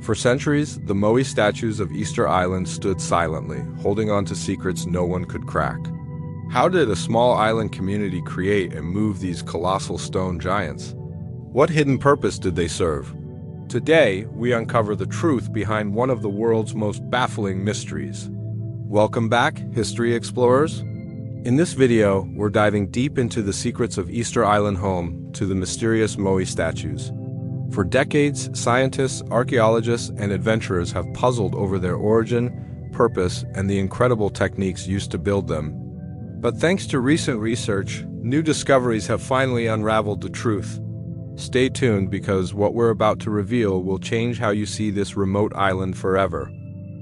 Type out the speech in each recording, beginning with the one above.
For centuries, the Moai statues of Easter Island stood silently, holding on to secrets no one could crack. How did a small island community create and move these colossal stone giants? What hidden purpose did they serve? Today, we uncover the truth behind one of the world's most baffling mysteries. Welcome back, history explorers. In this video, we're diving deep into the secrets of Easter Island, home to the mysterious Moai statues. For decades, scientists, archaeologists, and adventurers have puzzled over their origin, purpose, and the incredible techniques used to build them. But thanks to recent research, new discoveries have finally unraveled the truth. Stay tuned because what we're about to reveal will change how you see this remote island forever.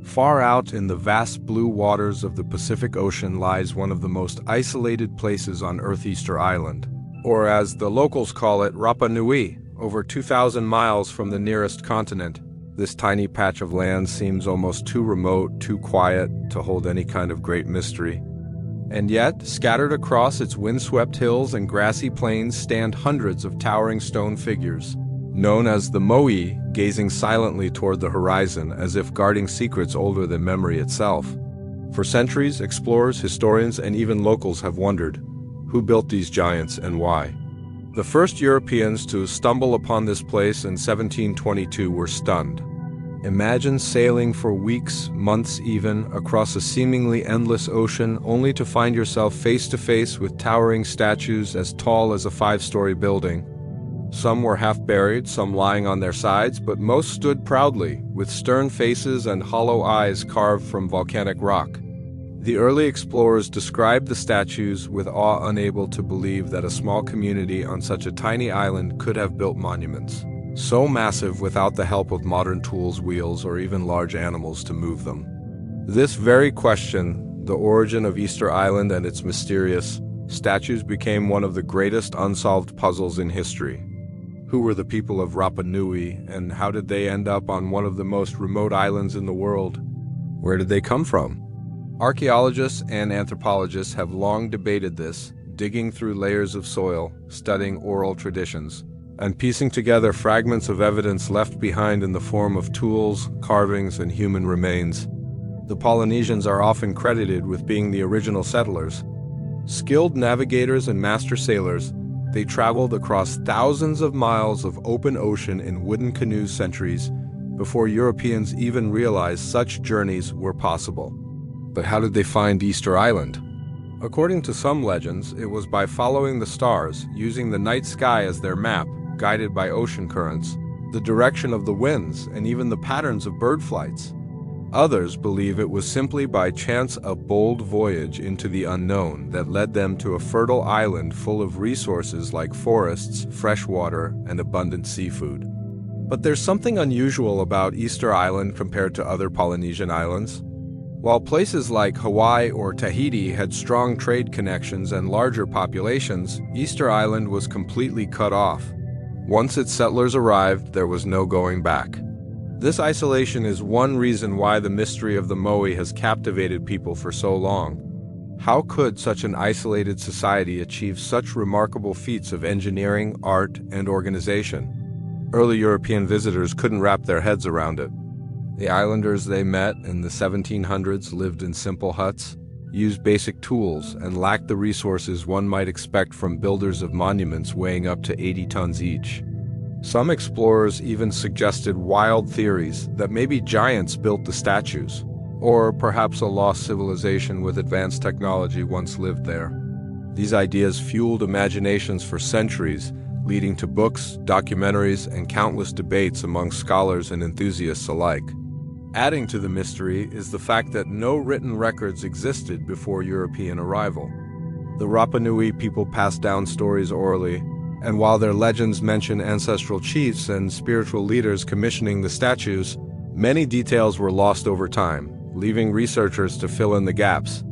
Far out in the vast blue waters of the Pacific Ocean lies one of the most isolated places on Earth, Easter Island, or as the locals call it, Rapa Nui, over 2,000 miles from the nearest continent. This tiny patch of land seems almost too remote, too quiet to hold any kind of great mystery. And yet, scattered across its windswept hills and grassy plains stand hundreds of towering stone figures, known as the Moai, gazing silently toward the horizon as if guarding secrets older than memory itself. For centuries, explorers, historians, and even locals have wondered, who built these giants and why? The first Europeans to stumble upon this place in 1722 were stunned. Imagine sailing for weeks, months even, across a seemingly endless ocean only to find yourself face to face with towering statues as tall as a 5-story building. Some were half buried, some lying on their sides, but most stood proudly, with stern faces and hollow eyes carved from volcanic rock. The early explorers described the statues with awe, unable to believe that a small community on such a tiny island could have built monuments so massive without the help of modern tools, wheels, or even large animals to move them. This very question, the origin of Easter Island and its mysterious statues, became one of the greatest unsolved puzzles in history. Who were the people of Rapa Nui, and how did they end up on one of the most remote islands in the world? Where did they come from? Archaeologists and anthropologists have long debated this, digging through layers of soil, studying oral traditions, and piecing together fragments of evidence left behind in the form of tools, carvings, and human remains. The Polynesians are often credited with being the original settlers. Skilled navigators and master sailors, they traveled across thousands of miles of open ocean in wooden canoes centuries before Europeans even realized such journeys were possible. But how did they find Easter Island? According to some legends, it was by following the stars, using the night sky as their map, guided by ocean currents, the direction of the winds, and even the patterns of bird flights. Others believe it was simply by chance a bold voyage into the unknown that led them to a fertile island full of resources like forests, fresh water, and abundant seafood. But there's something unusual about Easter Island compared to other Polynesian islands. While places like Hawaii or Tahiti had strong trade connections and larger populations, Easter Island was completely cut off. Once its settlers arrived, there was no going back. This isolation is one reason why the mystery of the Moai has captivated people for so long. How could such an isolated society achieve such remarkable feats of engineering, art, and organization? Early European visitors couldn't wrap their heads around it. The islanders they met in the 1700s lived in simple huts, used basic tools, and lacked the resources one might expect from builders of monuments weighing up to 80 tons each. Some explorers even suggested wild theories that maybe giants built the statues, or perhaps a lost civilization with advanced technology once lived there. These ideas fueled imaginations for centuries, leading to books, documentaries, and countless debates among scholars and enthusiasts alike. Adding to the mystery is the fact that no written records existed before European arrival. The Rapa Nui people passed down stories orally, and while their legends mention ancestral chiefs and spiritual leaders commissioning the statues, many details were lost over time, leaving researchers to fill in the gaps.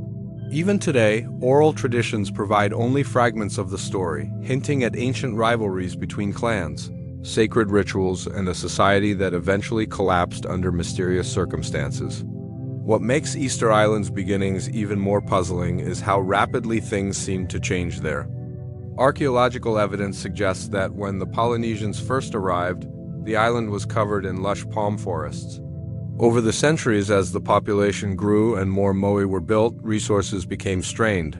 Even today, oral traditions provide only fragments of the story, hinting at ancient rivalries between clans, sacred rituals, and a society that eventually collapsed under mysterious circumstances. What makes Easter Island's beginnings even more puzzling is how rapidly things seem to change there. Archaeological evidence suggests that when the Polynesians first arrived, the island was covered in lush palm forests. Over the centuries, as the population grew and more moai were built, resources became strained.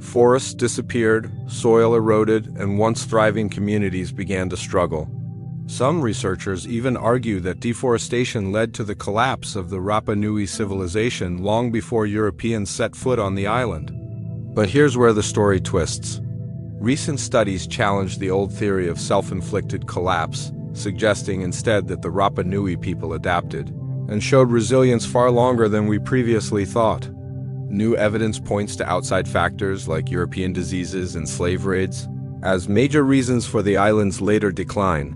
Forests disappeared, soil eroded, and once thriving communities began to struggle. Some researchers even argue that deforestation led to the collapse of the Rapa Nui civilization long before Europeans set foot on the island. But here's where the story twists. Recent studies challenge the old theory of self-inflicted collapse, suggesting instead that the Rapa Nui people adapted and showed resilience far longer than we previously thought. New evidence points to outside factors like European diseases and slave raids as major reasons for the island's later decline.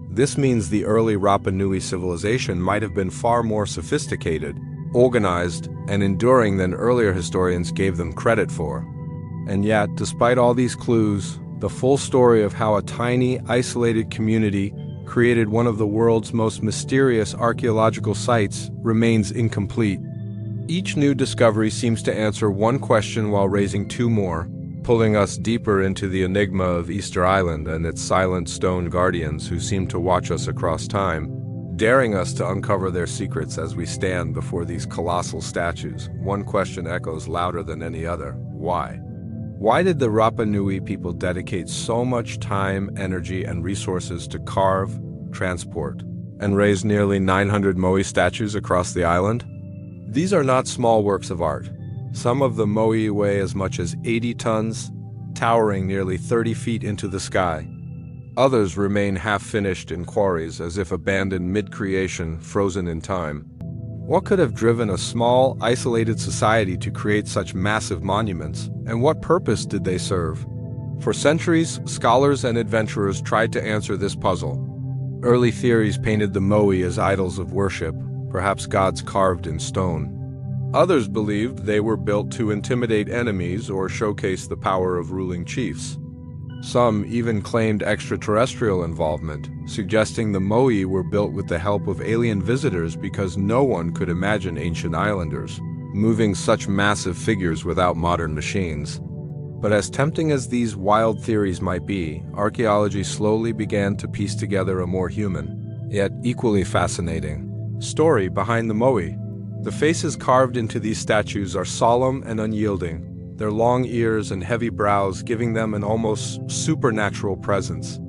This means the early Rapa Nui civilization might have been far more sophisticated, organized, and enduring than earlier historians gave them credit for. And yet, despite all these clues, the full story of how a tiny, isolated community created one of the world's most mysterious archaeological sites remains incomplete. Each new discovery seems to answer one question while raising two more, pulling us deeper into the enigma of Easter Island and its silent stone guardians who seem to watch us across time, daring us to uncover their secrets as we stand before these colossal statues. One question echoes louder than any other: why? Why did the Rapa Nui people dedicate so much time, energy, and resources to carve, transport, and raise nearly 900 moai statues across the island? These are not small works of art. Some of the moai weigh as much as 80 tons, towering nearly 30 feet into the sky. Others remain half-finished in quarries as if abandoned mid-creation, frozen in time. What could have driven a small, isolated society to create such massive monuments, and what purpose did they serve? For centuries, scholars and adventurers tried to answer this puzzle. Early theories painted the moai as idols of worship, perhaps gods carved in stone. Others believed they were built to intimidate enemies or showcase the power of ruling chiefs. Some even claimed extraterrestrial involvement, suggesting the moai were built with the help of alien visitors because no one could imagine ancient islanders moving such massive figures without modern machines. But as tempting as these wild theories might be, archaeology slowly began to piece together a more human, yet equally fascinating, story behind the moai. The faces carved into these statues are solemn and unyielding, their long ears and heavy brows giving them an almost supernatural presence.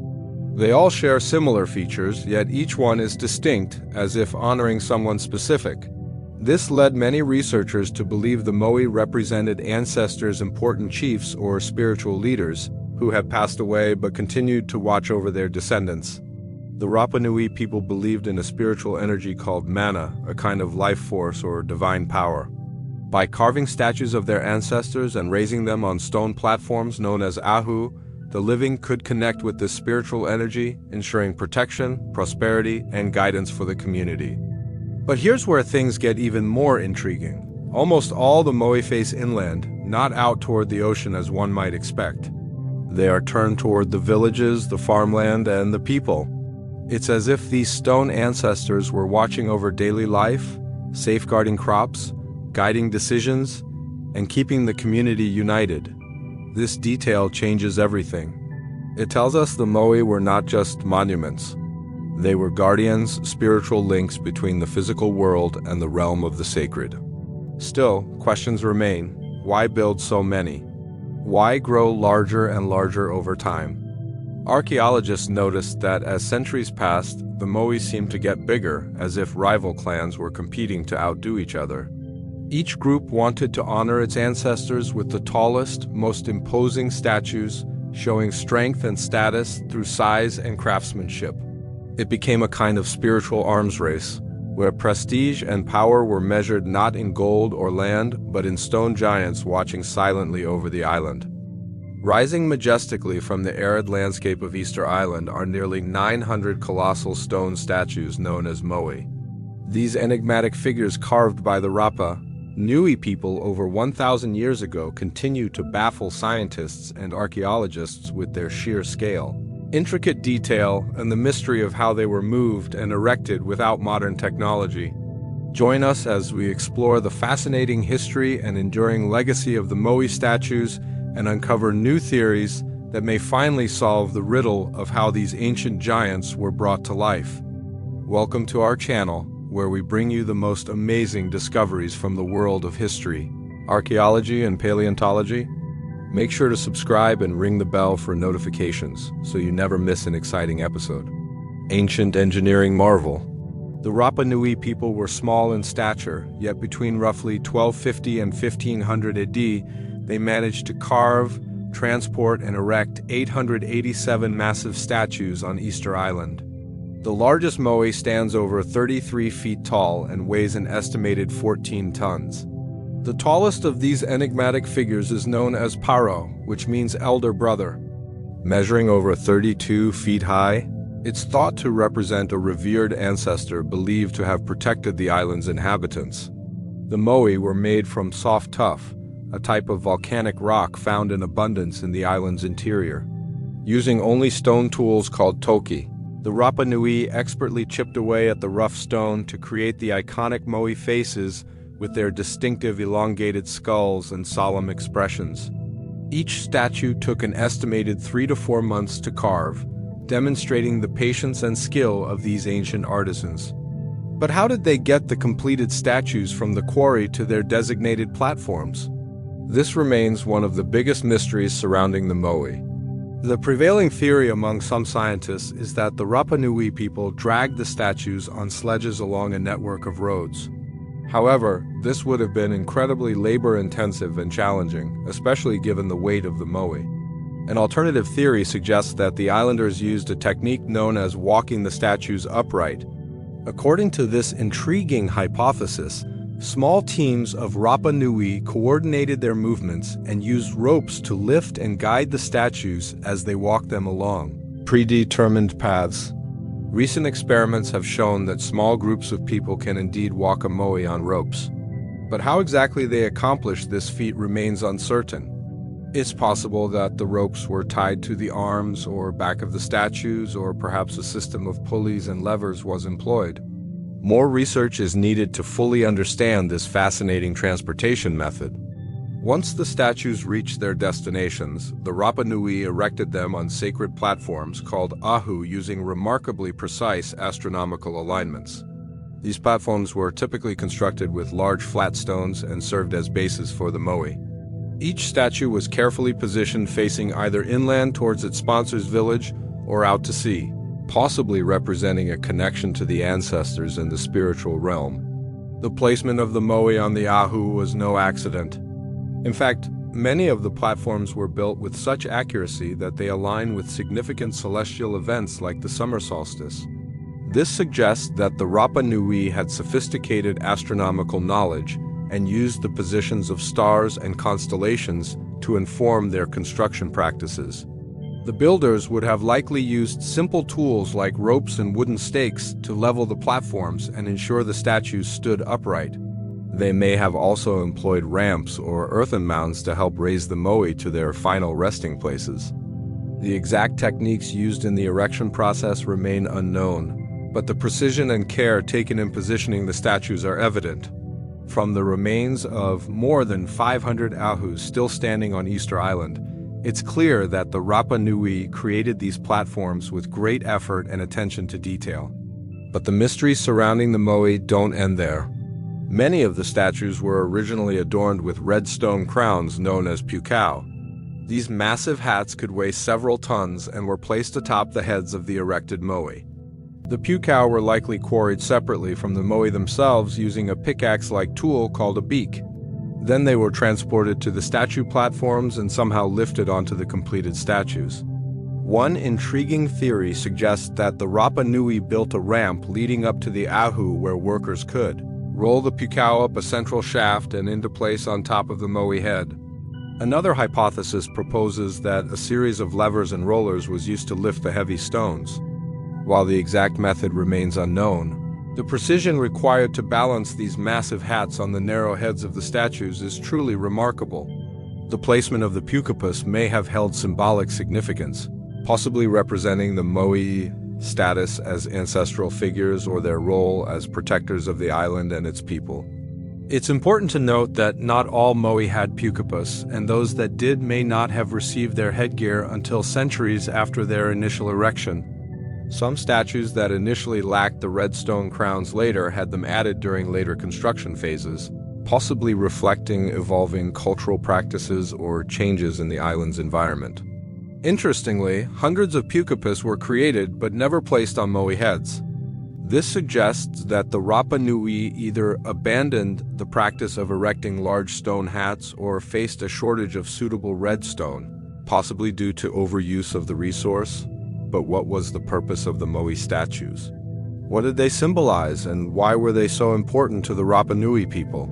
They all share similar features, yet each one is distinct, as if honoring someone specific. This led many researchers to believe the moai represented ancestors, important chiefs, or spiritual leaders who have passed away but continued to watch over their descendants. The Rapa Nui people believed in a spiritual energy called mana, a kind of life force or divine power. By carving statues of their ancestors and raising them on stone platforms known as ahu, the living could connect with this spiritual energy, ensuring protection, prosperity, and guidance for the community. But here's where things get even more intriguing. Almost all the moai face inland, not out toward the ocean as one might expect. They are turned toward the villages, the farmland, and the people. It's as if these stone ancestors were watching over daily life, safeguarding crops, guiding decisions, and keeping the community united. This detail changes everything. It tells us the moai were not just monuments. They were guardians, spiritual links between the physical world and the realm of the sacred. Still, questions remain. Why build so many? Why grow larger and larger over time? Archaeologists noticed that as centuries passed, the moai seemed to get bigger, as if rival clans were competing to outdo each other. Each group wanted to honor its ancestors with the tallest, most imposing statues, showing strength and status through size and craftsmanship. It became a kind of spiritual arms race, where prestige and power were measured not in gold or land, but in stone giants watching silently over the island. Rising majestically from the arid landscape of Easter Island are nearly 900 colossal stone statues known as moai. These enigmatic figures carved by the Rapa Nui people over 1,000 years ago continue to baffle scientists and archaeologists with their sheer scale, intricate detail, and the mystery of how they were moved and erected without modern technology. Join us as we explore the fascinating history and enduring legacy of the moai statues and uncover new theories that may finally solve the riddle of how these ancient giants were brought to life. Welcome to our channel, where we bring you the most amazing discoveries from the world of history, archaeology, and paleontology. Make sure to subscribe and ring the bell for notifications so you never miss an exciting episode. Ancient engineering marvel. The Rapa Nui people were small in stature, yet between roughly 1250 and 1500 AD, they managed to carve, transport, and erect 887 massive statues on Easter Island. The largest moai stands over 33 feet tall and weighs an estimated 14 tons. The tallest of these enigmatic figures is known as Paro, which means elder brother. Measuring over 32 feet high, it's thought to represent a revered ancestor believed to have protected the island's inhabitants. The moai were made from soft tuff, a type of volcanic rock found in abundance in the island's interior. Using only stone tools called toki, the Rapa Nui expertly chipped away at the rough stone to create the iconic moai faces with their distinctive elongated skulls and solemn expressions. Each statue took an estimated 3 to 4 months to carve, demonstrating the patience and skill of these ancient artisans. But how did they get the completed statues from the quarry to their designated platforms? This remains one of the biggest mysteries surrounding the moai. The prevailing theory among some scientists is that the Rapa Nui people dragged the statues on sledges along a network of roads. However, this would have been incredibly labor-intensive and challenging, especially given the weight of the moai. An alternative theory suggests that the islanders used a technique known as walking the statues upright. According to this intriguing hypothesis, small teams of Rapa Nui coordinated their movements and used ropes to lift and guide the statues as they walked them along predetermined paths. Recent experiments have shown that small groups of people can indeed walk a moai on ropes. But how exactly they accomplished this feat remains uncertain. It's possible that the ropes were tied to the arms or back of the statues, or perhaps a system of pulleys and levers was employed. More research is needed to fully understand this fascinating transportation method. Once the statues reached their destinations, the Rapa Nui erected them on sacred platforms called ahu using remarkably precise astronomical alignments. These platforms were typically constructed with large flat stones and served as bases for the moai. Each statue was carefully positioned facing either inland towards its sponsor's village or out to sea, possibly representing a connection to the ancestors in the spiritual realm. The placement of the moai on the ahu was no accident. In fact, many of the platforms were built with such accuracy that they align with significant celestial events like the summer solstice. This suggests that the Rapa Nui had sophisticated astronomical knowledge and used the positions of stars and constellations to inform their construction practices. The builders would have likely used simple tools like ropes and wooden stakes to level the platforms and ensure the statues stood upright. They may have also employed ramps or earthen mounds to help raise the moai to their final resting places. The exact techniques used in the erection process remain unknown, but the precision and care taken in positioning the statues are evident. From the remains of more than 500 ahus still standing on Easter Island, it's clear that the Rapa Nui created these platforms with great effort and attention to detail. But the mysteries surrounding the moai don't end there. Many of the statues were originally adorned with red stone crowns known as pukao. These massive hats could weigh several tons and were placed atop the heads of the erected moai. The pukao were likely quarried separately from the moai themselves using a pickaxe-like tool called a beak. Then they were transported to the statue platforms and somehow lifted onto the completed statues. One intriguing theory suggests that the Rapa Nui built a ramp leading up to the ahu where workers could roll the pukao up a central shaft and into place on top of the moai head. Another hypothesis proposes that a series of levers and rollers was used to lift the heavy stones. While the exact method remains unknown, the precision required to balance these massive hats on the narrow heads of the statues is truly remarkable. The placement of the pukapus may have held symbolic significance, possibly representing the moai status as ancestral figures or their role as protectors of the island and its people. It's important to note that not all Moai had pucipus, and those that did may not have received their headgear until centuries after their initial erection. Some statues that initially lacked the red stone crowns later had them added during later construction phases, possibly reflecting evolving cultural practices or changes in the island's environment. Interestingly, hundreds of pucipus were created but never placed on Moai heads. This suggests that the Rapa Nui either abandoned the practice of erecting large stone hats or faced a shortage of suitable red stone, possibly due to overuse of the resource. But what was the purpose of the Moai statues? What did they symbolize, and why were they so important to the Rapa Nui people?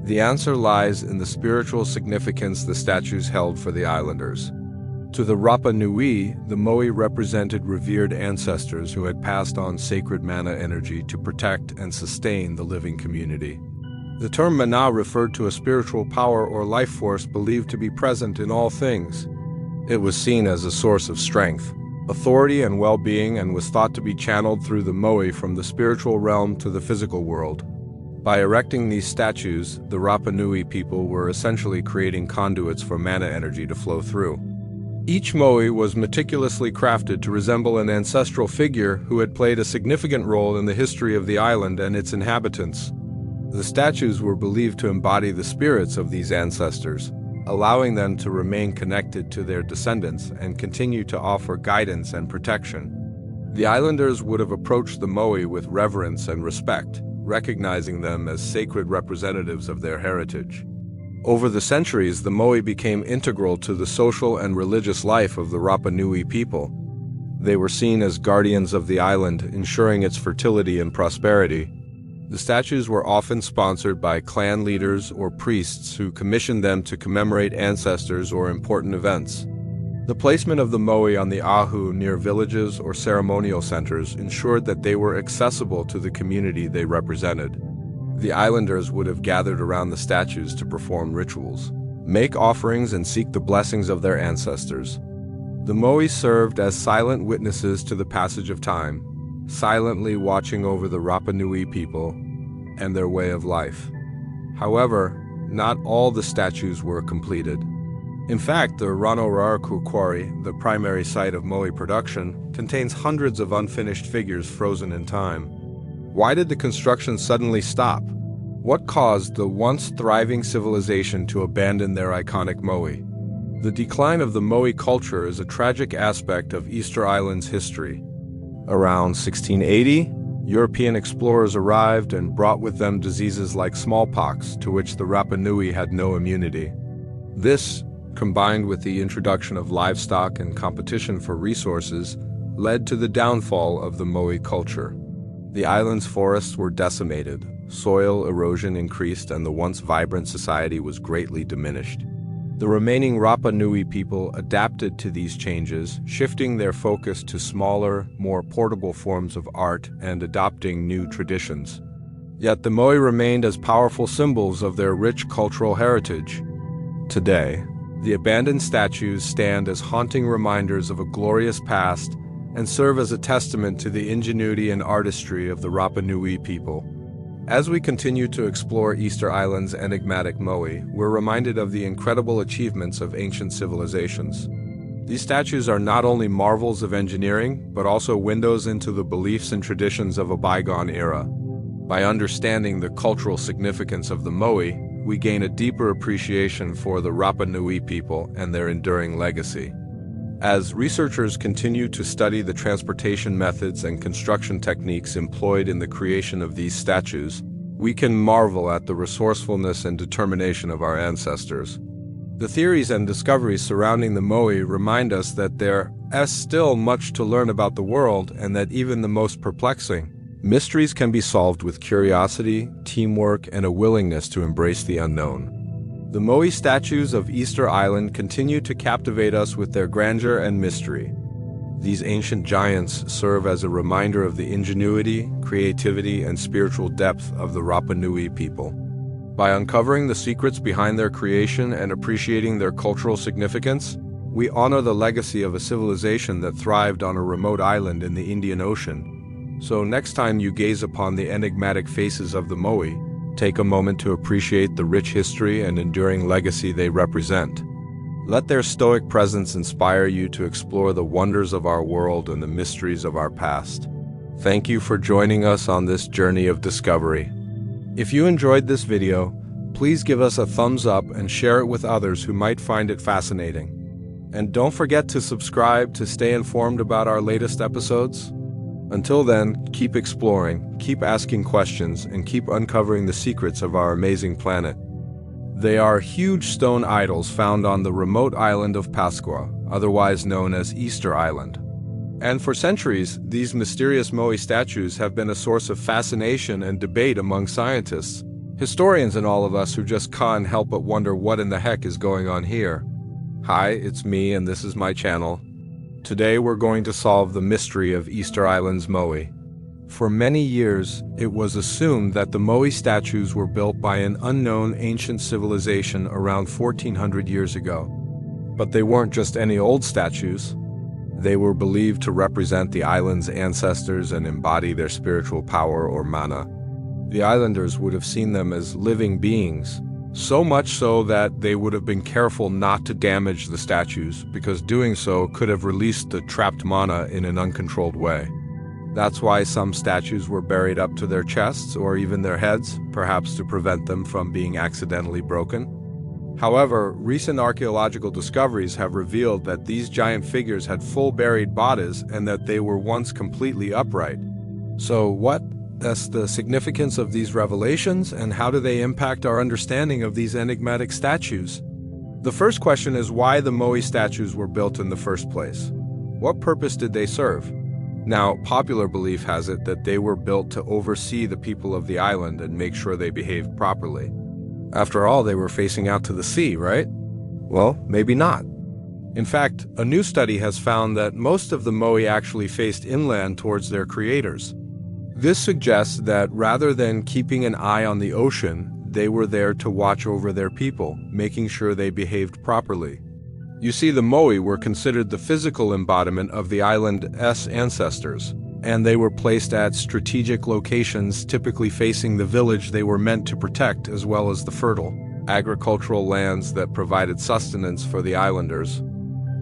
The answer lies in the spiritual significance the statues held for the islanders. To the Rapa Nui, the Moai represented revered ancestors who had passed on sacred mana energy to protect and sustain the living community. The term mana referred to a spiritual power or life force believed to be present in all things. It was seen as a source of strength, authority, and well-being, and was thought to be channeled through the Moai from the spiritual realm to the physical world. By erecting these statues, the Rapa Nui people were essentially creating conduits for mana energy to flow through. Each Moai was meticulously crafted to resemble an ancestral figure who had played a significant role in the history of the island and its inhabitants. The statues were believed to embody the spirits of these ancestors, allowing them to remain connected to their descendants and continue to offer guidance and protection. The islanders would have approached the Moai with reverence and respect, recognizing them as sacred representatives of their heritage. Over the centuries, the Moai became integral to the social and religious life of the Rapa Nui people. They were seen as guardians of the island, ensuring its fertility and prosperity. The statues were often sponsored by clan leaders or priests who commissioned them to commemorate ancestors or important events. The placement of the Moai on the ahu near villages or ceremonial centers ensured that they were accessible to the community they represented. The islanders would have gathered around the statues to perform rituals, make offerings, and seek the blessings of their ancestors. The Moai served as silent witnesses to the passage of time, silently watching over the Rapa Nui people and their way of life. However, not all the statues were completed. In fact, the Ranoraku quarry, the primary site of Moai production, contains hundreds of unfinished figures frozen in time. Why did the construction suddenly stop? What caused the once thriving civilization to abandon their iconic Moai? The decline of the Moai culture is a tragic aspect of Easter Island's history. Around 1680, European explorers arrived and brought with them diseases like smallpox, to which the Rapa Nui had no immunity. This, combined with the introduction of livestock and competition for resources, led to the downfall of the Moai culture. The island's forests were decimated, soil erosion increased, and the once vibrant society was greatly diminished. The remaining Rapa Nui people adapted to these changes, shifting their focus to smaller, more portable forms of art and adopting new traditions. Yet the Moai remained as powerful symbols of their rich cultural heritage. Today, the abandoned statues stand as haunting reminders of a glorious past and serve as a testament to the ingenuity and artistry of the Rapa Nui people. As we continue to explore Easter Island's enigmatic Moai, we're reminded of the incredible achievements of ancient civilizations. These statues are not only marvels of engineering, but also windows into the beliefs and traditions of a bygone era. By understanding the cultural significance of the Moai, we gain a deeper appreciation for the Rapa Nui people and their enduring legacy. As researchers continue to study the transportation methods and construction techniques employed in the creation of these statues, we can marvel at the resourcefulness and determination of our ancestors. The theories and discoveries surrounding the Moai remind us that there is still much to learn about the world, and that even the most perplexing mysteries can be solved with curiosity, teamwork, and a willingness to embrace the unknown. The Moai statues of Easter Island continue to captivate us with their grandeur and mystery. These ancient giants serve as a reminder of the ingenuity, creativity, and spiritual depth of the Rapa Nui people. By uncovering the secrets behind their creation and appreciating their cultural significance, we honor the legacy of a civilization that thrived on a remote island in the Indian Ocean. So next time you gaze upon the enigmatic faces of the Moai, Take a moment to appreciate the rich history and enduring legacy they represent. Let their stoic presence inspire you to explore the wonders of our world and the mysteries of our past. Thank you for joining us on this journey of discovery. If you enjoyed this video, please give us a thumbs up and share it with others who might find it fascinating. And don't forget to subscribe to stay informed about our latest episodes. Until then, keep exploring, keep asking questions, and keep uncovering the secrets of our amazing planet. They are huge stone idols found on the remote island of Pascua, otherwise known as Easter Island. And for centuries, these mysterious Moai statues have been a source of fascination and debate among scientists, historians, and all of us who just can't help but wonder what in the heck is going on here. Hi, it's me, and this is my channel. Today we're going to solve the mystery of Easter Island's Moai. For many years, it was assumed that the Moai statues were built by an unknown ancient civilization around 1400 years ago. But they weren't just any old statues. They were believed to represent the island's ancestors and embody their spiritual power or mana. The islanders would have seen them as living beings, so much so that they would have been careful not to damage the statues, because doing so could have released the trapped mana in an uncontrolled way. That's why some statues were buried up to their chests or even their heads, perhaps to prevent them from being accidentally broken. However, recent archaeological discoveries have revealed that these giant figures had full buried bodies and that they were once completely upright. So what's the significance of these revelations, and how do they impact our understanding of these enigmatic statues? The first question is why the Moai statues were built in the first place. What purpose did they serve? Now, popular belief has it that they were built to oversee the people of the island and make sure they behaved properly. After all, they were facing out to the sea, right? Well, maybe not. In fact, a new study has found that most of the Moai actually faced inland towards their creators. This suggests that rather than keeping an eye on the ocean, they were there to watch over their people, making sure they behaved properly. You see, the Moai were considered the physical embodiment of the island's ancestors, and they were placed at strategic locations typically facing the village they were meant to protect, as well as the fertile, agricultural lands that provided sustenance for the islanders.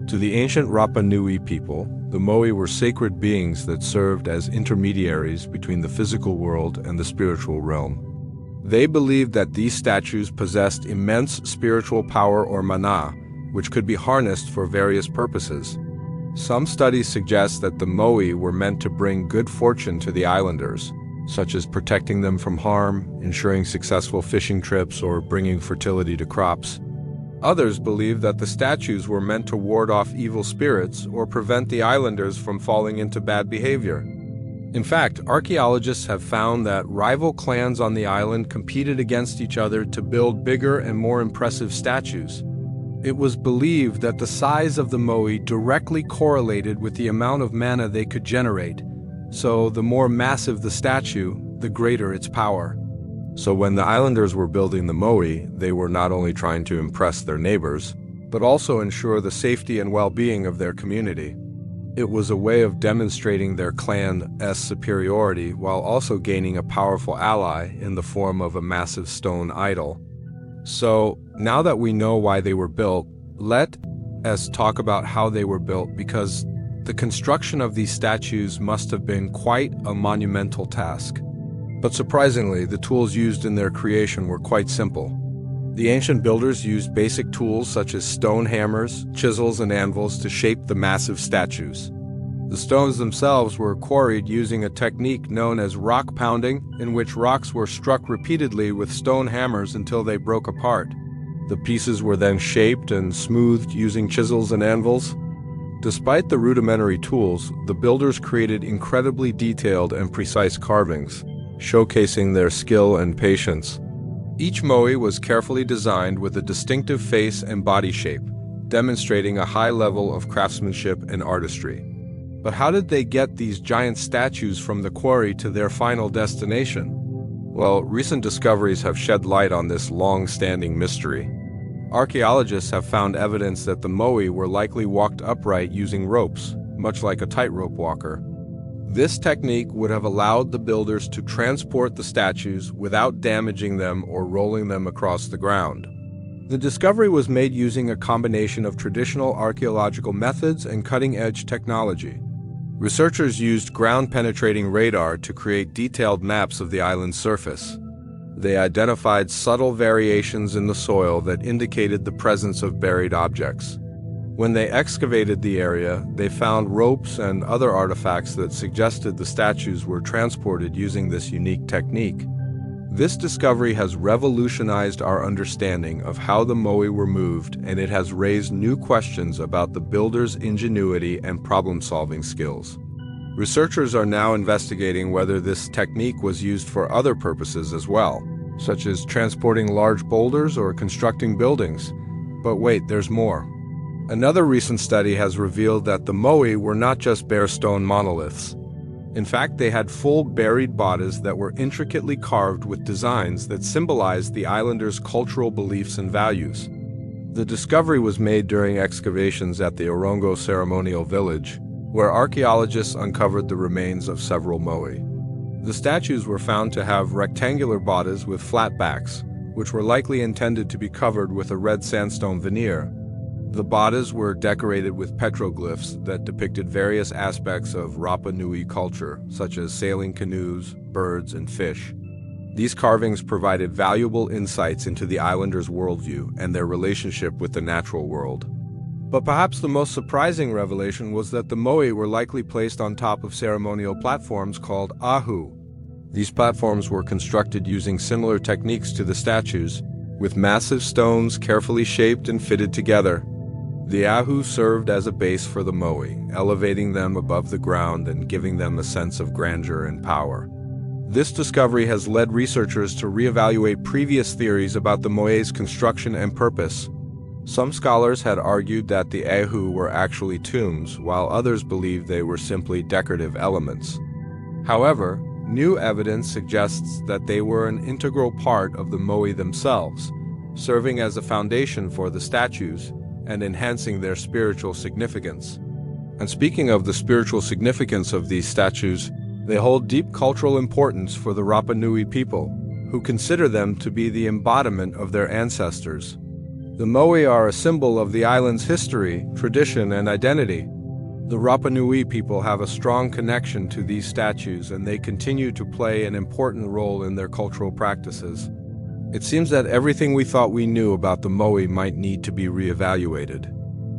To the ancient Rapa Nui people, the Moai were sacred beings that served as intermediaries between the physical world and the spiritual realm. They believed that these statues possessed immense spiritual power or mana, which could be harnessed for various purposes. Some studies suggest that the Moai were meant to bring good fortune to the islanders, such as protecting them from harm, ensuring successful fishing trips, or bringing fertility to crops. Others believe that the statues were meant to ward off evil spirits or prevent the islanders from falling into bad behavior. In fact, archaeologists have found that rival clans on the island competed against each other to build bigger and more impressive statues. It was believed that the size of the Moai directly correlated with the amount of mana they could generate, so the more massive the statue, the greater its power. So when the islanders were building the Moai, they were not only trying to impress their neighbors, but also ensure the safety and well-being of their community. It was a way of demonstrating their clan's superiority while also gaining a powerful ally in the form of a massive stone idol. So, now that we know why they were built, let us talk about how they were built, because the construction of these statues must have been quite a monumental task. But surprisingly, the tools used in their creation were quite simple. The ancient builders used basic tools such as stone hammers, chisels, and anvils to shape the massive statues. The stones themselves were quarried using a technique known as rock pounding, in which rocks were struck repeatedly with stone hammers until they broke apart. The pieces were then shaped and smoothed using chisels and anvils. Despite the rudimentary tools, the builders created incredibly detailed and precise carvings, showcasing their skill and patience. Each Moai was carefully designed with a distinctive face and body shape, demonstrating a high level of craftsmanship and artistry. But how did they get these giant statues from the quarry to their final destination? Well, recent discoveries have shed light on this long-standing mystery. Archaeologists have found evidence that the Moai were likely walked upright using ropes, much like a tightrope walker. This technique would have allowed the builders to transport the statues without damaging them or rolling them across the ground. The discovery was made using a combination of traditional archaeological methods and cutting-edge technology. Researchers used ground-penetrating radar to create detailed maps of the island's surface. They identified subtle variations in the soil that indicated the presence of buried objects. When they excavated the area, they found ropes and other artifacts that suggested the statues were transported using this unique technique. This discovery has revolutionized our understanding of how the Moai were moved, and it has raised new questions about the builders' ingenuity and problem-solving skills. Researchers are now investigating whether this technique was used for other purposes as well, such as transporting large boulders or constructing buildings. But wait, there's more. Another recent study has revealed that the Moai were not just bare stone monoliths. In fact, they had full buried bodies that were intricately carved with designs that symbolized the islanders' cultural beliefs and values. The discovery was made during excavations at the Orongo ceremonial village, where archaeologists uncovered the remains of several Moai. The statues were found to have rectangular bodies with flat backs, which were likely intended to be covered with a red sandstone veneer. The bodies were decorated with petroglyphs that depicted various aspects of Rapa Nui culture, such as sailing canoes, birds, and fish. These carvings provided valuable insights into the islanders' worldview and their relationship with the natural world. But perhaps the most surprising revelation was that the Moai were likely placed on top of ceremonial platforms called ahu. These platforms were constructed using similar techniques to the statues, with massive stones carefully shaped and fitted together. The ahu served as a base for the Moai, elevating them above the ground and giving them a sense of grandeur and power. This discovery has led researchers to reevaluate previous theories about the Moai's construction and purpose. Some scholars had argued that the ahu were actually tombs, while others believed they were simply decorative elements. However, new evidence suggests that they were an integral part of the Moai themselves, serving as a foundation for the statues and enhancing their spiritual significance. And speaking of the spiritual significance of these statues, they hold deep cultural importance for the Rapa Nui people, who consider them to be the embodiment of their ancestors. The Moai are a symbol of the island's history, tradition, and identity. The Rapa Nui people have a strong connection to these statues, and they continue to play an important role in their cultural practices. It seems that everything we thought we knew about the Moai might need to be reevaluated.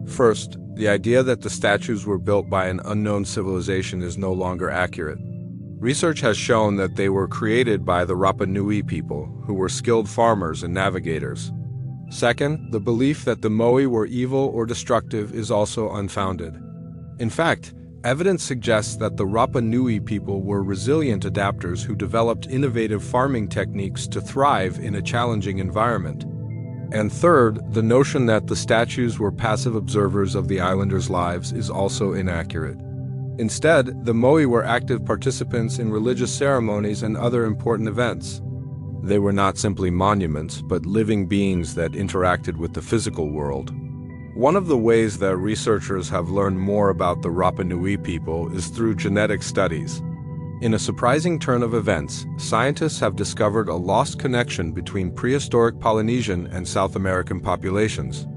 First, the idea that the statues were built by an unknown civilization is no longer accurate. Research has shown that they were created by the Rapa Nui people, who were skilled farmers and navigators. Second, the belief that the Moai were evil or destructive is also unfounded. In fact, evidence suggests that the Rapa Nui people were resilient adapters who developed innovative farming techniques to thrive in a challenging environment. And third, the notion that the statues were passive observers of the islanders' lives is also inaccurate. Instead, the Moai were active participants in religious ceremonies and other important events. They were not simply monuments, but living beings that interacted with the physical world. One of the ways that researchers have learned more about the Rapa Nui people is through genetic studies. In a surprising turn of events, scientists have discovered a lost connection between prehistoric Polynesian and South American populations.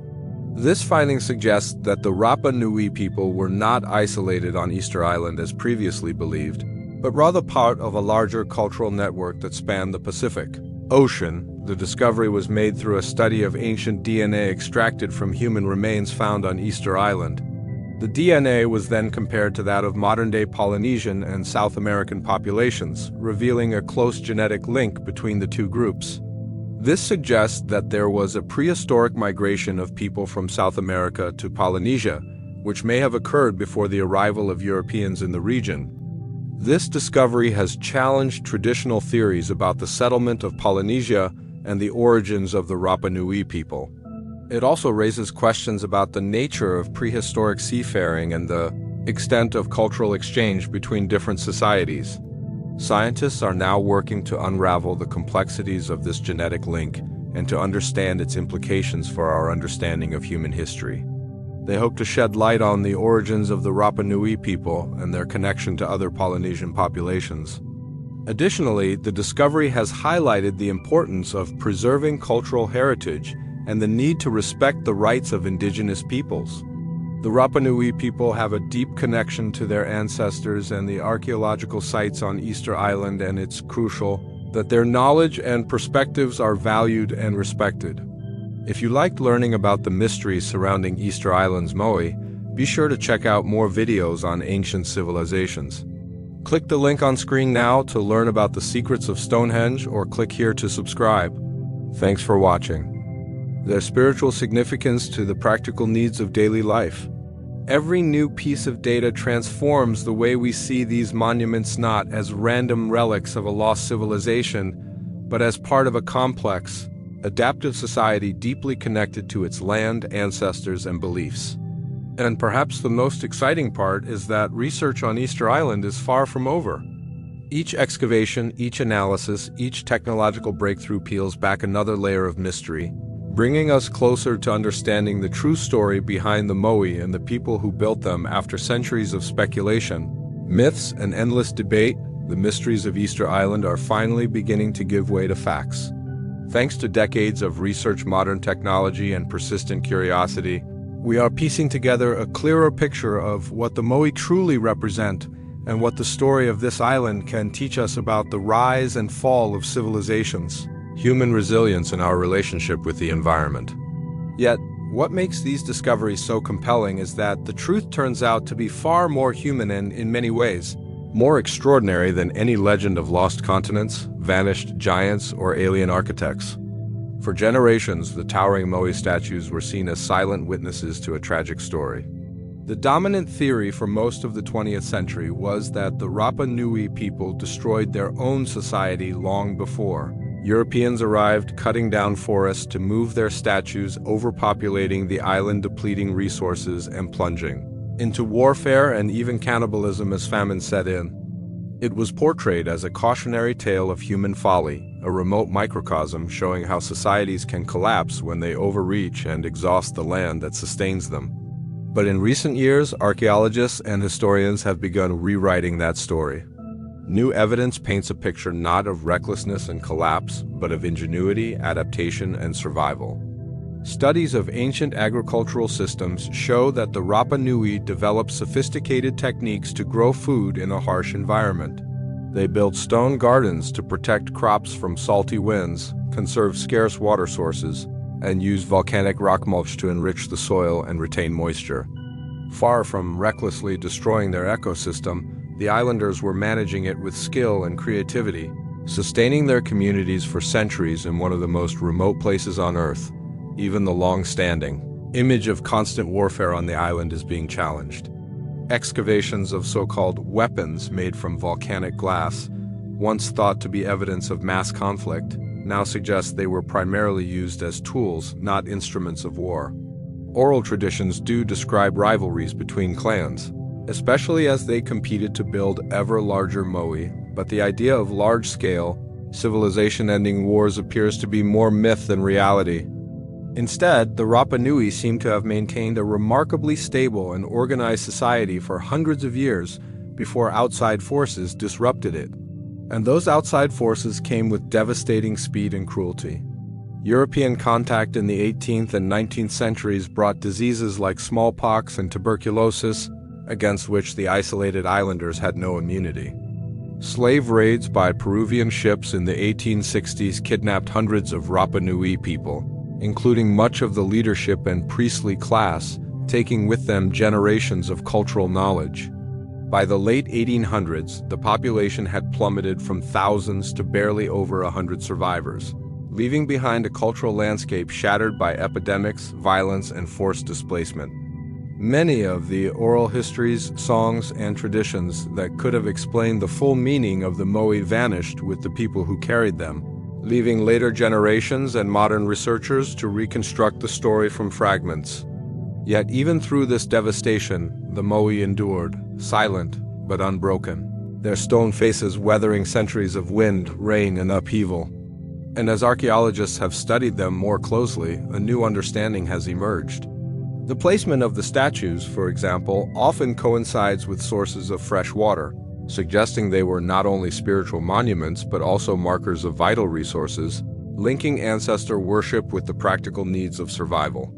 This finding suggests that the Rapa Nui people were not isolated on Easter Island as previously believed, but rather part of a larger cultural network that spanned the Pacific Ocean. The discovery was made through a study of ancient DNA extracted from human remains found on Easter Island. The DNA was then compared to that of modern-day Polynesian and South American populations, revealing a close genetic link between the two groups. This suggests that there was a prehistoric migration of people from South America to Polynesia, which may have occurred before the arrival of Europeans in the region. This discovery has challenged traditional theories about the settlement of Polynesia and the origins of the Rapa Nui people. It also raises questions about the nature of prehistoric seafaring and the extent of cultural exchange between different societies. Scientists are now working to unravel the complexities of this genetic link and to understand its implications for our understanding of human history. They hope to shed light on the origins of the Rapa Nui people and their connection to other Polynesian populations. Additionally, the discovery has highlighted the importance of preserving cultural heritage and the need to respect the rights of indigenous peoples. The Rapa Nui people have a deep connection to their ancestors and the archaeological sites on Easter Island, and it's crucial that their knowledge and perspectives are valued and respected. If you liked learning about the mysteries surrounding Easter Island's Moai, be sure to check out more videos on ancient civilizations. Click the link on screen now to learn about the secrets of Stonehenge, or click here to subscribe. Thanks for watching. Their spiritual significance to the practical needs of daily life. Every new piece of data transforms the way we see these monuments, not as random relics of a lost civilization, but as part of a complex, adaptive society deeply connected to its land, ancestors, and beliefs. And perhaps the most exciting part is that research on Easter Island is far from over. Each excavation, each analysis, each technological breakthrough peels back another layer of mystery, bringing us closer to understanding the true story behind the Moai and the people who built them. After centuries of speculation, myths, and endless debate, the mysteries of Easter Island are finally beginning to give way to facts. Thanks to decades of research, modern technology, and persistent curiosity, we are piecing together a clearer picture of what the Moai truly represent and what the story of this island can teach us about the rise and fall of civilizations, human resilience, and our relationship with the environment. Yet, what makes these discoveries so compelling is that the truth turns out to be far more human and, in many ways, more extraordinary than any legend of lost continents, vanished giants, or alien architects. For generations, the towering Moai statues were seen as silent witnesses to a tragic story. The dominant theory for most of the 20th century was that the Rapa Nui people destroyed their own society long before. Europeans arrived, cutting down forests to move their statues, overpopulating the island, depleting resources, and plunging into warfare and even cannibalism as famine set in. It was portrayed as a cautionary tale of human folly, a remote microcosm showing how societies can collapse when they overreach and exhaust the land that sustains them. But in recent years, archaeologists and historians have begun rewriting that story. New evidence paints a picture not of recklessness and collapse, but of ingenuity, adaptation, and survival. Studies of ancient agricultural systems show that the Rapa Nui developed sophisticated techniques to grow food in a harsh environment. They built stone gardens to protect crops from salty winds, conserve scarce water sources, and use volcanic rock mulch to enrich the soil and retain moisture. Far from recklessly destroying their ecosystem, the islanders were managing it with skill and creativity, sustaining their communities for centuries in one of the most remote places on Earth. Even the long-standing image of constant warfare on the island is being challenged. Excavations of so-called weapons made from volcanic glass, once thought to be evidence of mass conflict, now suggest they were primarily used as tools, not instruments of war. Oral traditions do describe rivalries between clans, especially as they competed to build ever larger Moai, but the idea of large-scale, civilization-ending wars appears to be more myth than reality. Instead, the Rapa Nui seem to have maintained a remarkably stable and organized society for hundreds of years before outside forces disrupted it. And those outside forces came with devastating speed and cruelty. European contact in the 18th and 19th centuries brought diseases like smallpox and tuberculosis, against which the isolated islanders had no immunity. Slave raids by Peruvian ships in the 1860s kidnapped hundreds of Rapa Nui people, including much of the leadership and priestly class, taking with them generations of cultural knowledge. By the late 1800s, the population had plummeted from thousands to barely over 100 survivors, leaving behind a cultural landscape shattered by epidemics, violence, and forced displacement. Many of the oral histories, songs, and traditions that could have explained the full meaning of the Moai vanished with the people who carried them, leaving later generations and modern researchers to reconstruct the story from fragments. Yet even through this devastation, the Moai endured, silent but unbroken, their stone faces weathering centuries of wind, rain, and upheaval. And as archaeologists have studied them more closely, a new understanding has emerged. The placement of the statues, for example, often coincides with sources of fresh water, suggesting they were not only spiritual monuments but also markers of vital resources, linking ancestor worship with the practical needs of survival.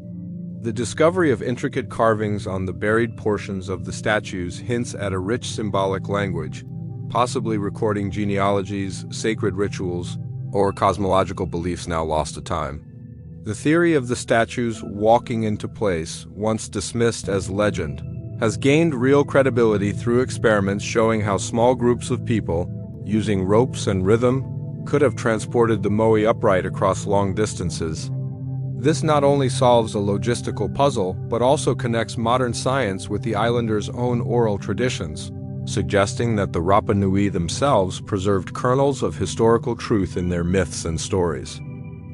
The discovery of intricate carvings on the buried portions of the statues hints at a rich symbolic language, possibly recording genealogies, sacred rituals, or cosmological beliefs now lost to time. The theory of the statues walking into place, once dismissed as legend, has gained real credibility through experiments showing how small groups of people, using ropes and rhythm, could have transported the Moai upright across long distances. This not only solves a logistical puzzle, but also connects modern science with the islanders' own oral traditions, suggesting that the Rapa Nui themselves preserved kernels of historical truth in their myths and stories.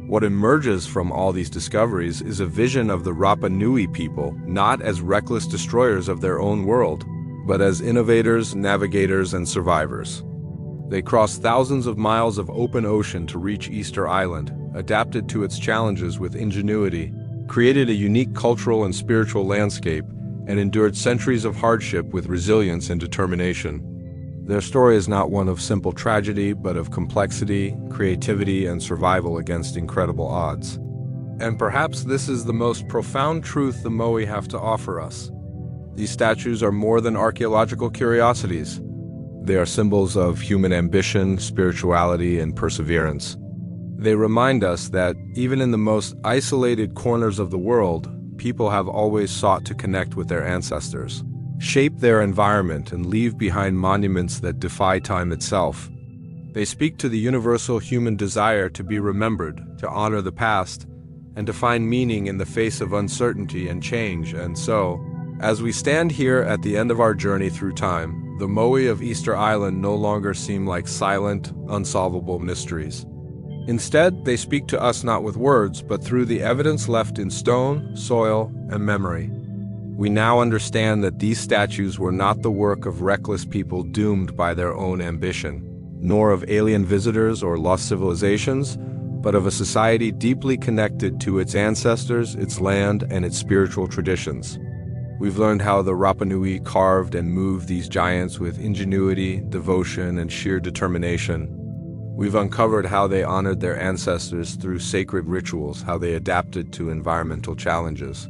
What emerges from all these discoveries is a vision of the Rapa Nui people not as reckless destroyers of their own world, but as innovators, navigators, and survivors. They crossed thousands of miles of open ocean to reach Easter Island, adapted to its challenges with ingenuity, created a unique cultural and spiritual landscape, and endured centuries of hardship with resilience and determination. Their story is not one of simple tragedy, but of complexity, creativity, and survival against incredible odds. And perhaps this is the most profound truth the Moai have to offer us. These statues are more than archaeological curiosities. They are symbols of human ambition, spirituality, and perseverance. They remind us that, even in the most isolated corners of the world, people have always sought to connect with their ancestors, shape their environment, and leave behind monuments that defy time itself. They speak to the universal human desire to be remembered, to honor the past, and to find meaning in the face of uncertainty and change. And so, as we stand here at the end of our journey through time, the Moai of Easter Island no longer seem like silent, unsolvable mysteries. Instead, they speak to us not with words, but through the evidence left in stone, soil, and memory. We now understand that these statues were not the work of reckless people doomed by their own ambition, nor of alien visitors or lost civilizations, but of a society deeply connected to its ancestors, its land, and its spiritual traditions. We've learned how the Rapa Nui carved and moved these giants with ingenuity, devotion, and sheer determination. We've uncovered how they honored their ancestors through sacred rituals, how they adapted to environmental challenges,